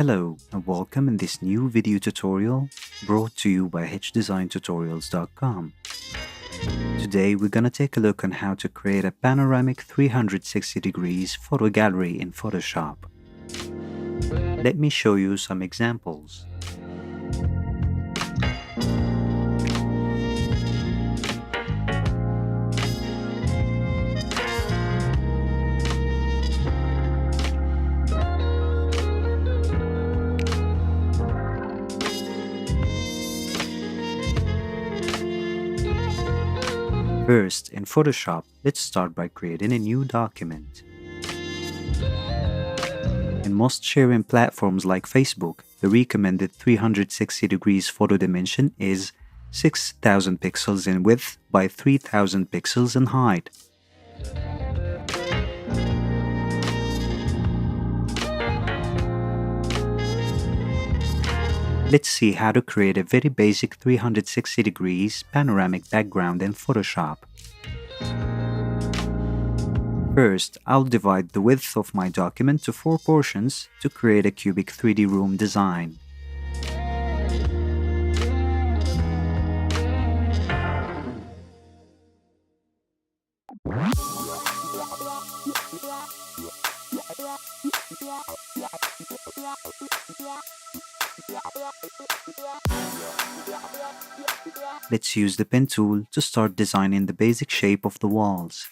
Hello and welcome in this new video tutorial brought to you by Hdesigntutorials.com. Today we're gonna take a look on how to create a panoramic 360 degrees photo gallery in Photoshop. Let me show you some examples. First, in Photoshop, let's start by creating a new document. In most sharing platforms like Facebook, the recommended 360 degrees photo dimension is 6,000 pixels in width by 3,000 pixels in height. Let's see how to create a very basic 360 degrees panoramic background in Photoshop. First, I'll divide the width of my document to 4 portions to create a cubic 3D room design. Let's use the pen tool to start designing the basic shape of the walls.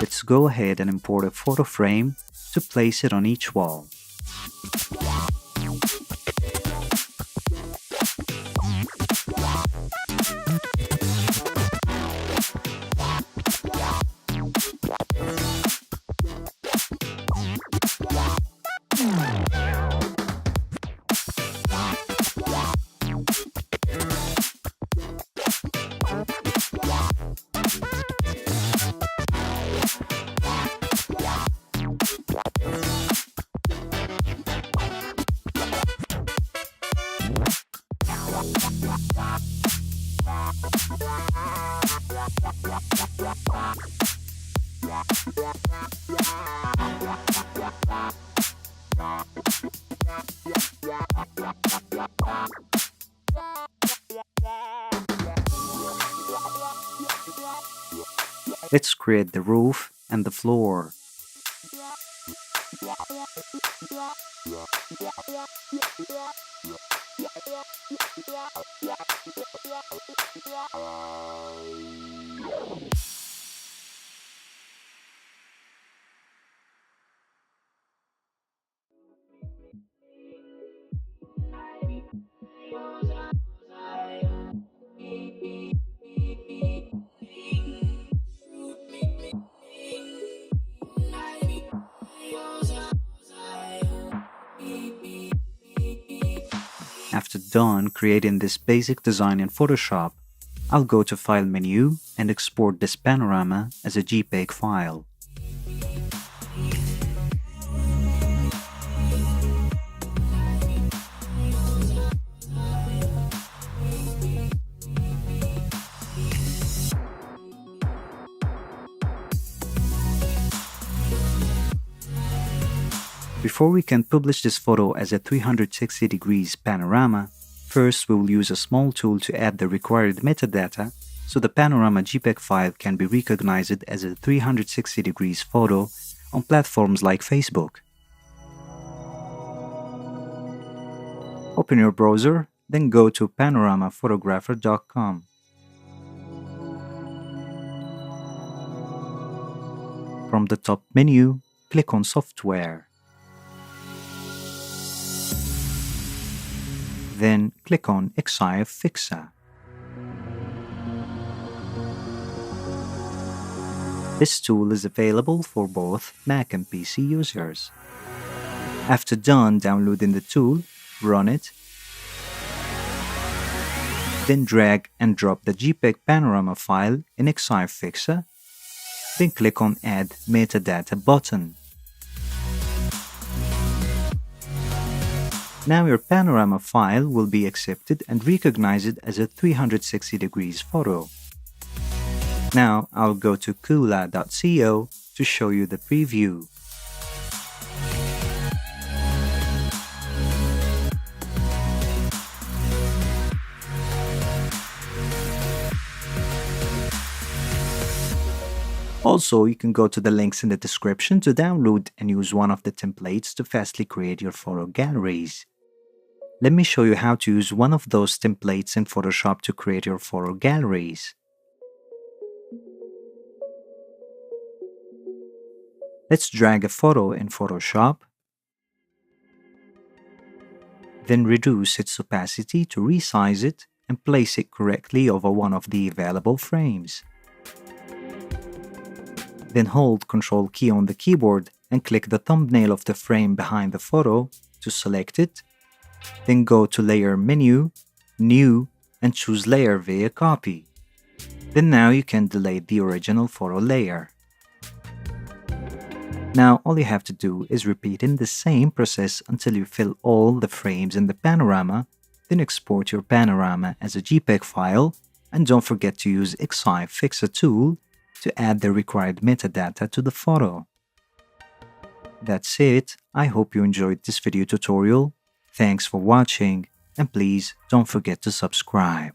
Let's go ahead and import a photo frame to place it on each wall. Let's create the roof and the floor. After done creating this basic design in Photoshop, I'll go to File menu and export this panorama as a jpeg file. Before we can publish this photo as a 360 degrees panorama, first we will use a small tool to add the required metadata so the panorama JPEG file can be recognized as a 360 degrees photo on platforms like Facebook. Open your browser, then go to panoramaphotographer.com. From the top menu, click on Software. Then click on XIF Fixer. This tool is available for both Mac and PC users. After done downloading the tool, run it. Then drag and drop the JPEG panorama file in XIF Fixer. Then click on Add Metadata button. Now your panorama file will be accepted and recognized as a 360 degrees photo. Now I'll go to kula.co to show you the preview. Also, you can go to the links in the description to download and use one of the templates to fastly create your photo galleries. Let me show you how to use one of those templates in Photoshop to create your photo galleries. Let's drag a photo in Photoshop, then reduce its opacity to resize it and place it correctly over one of the available frames. Then hold Ctrl key on the keyboard and click the thumbnail of the frame behind the photo to select it. Then go to Layer menu, New, and choose Layer via Copy. Then now you can delete the original photo layer. Now all you have to do is repeat in the same process until you fill all the frames in the panorama, then export your panorama as a JPEG file, and don't forget to use XIF Fixer tool to add the required metadata to the photo. That's it. I hope you enjoyed this video tutorial. Thanks for watching, and please don't forget to subscribe.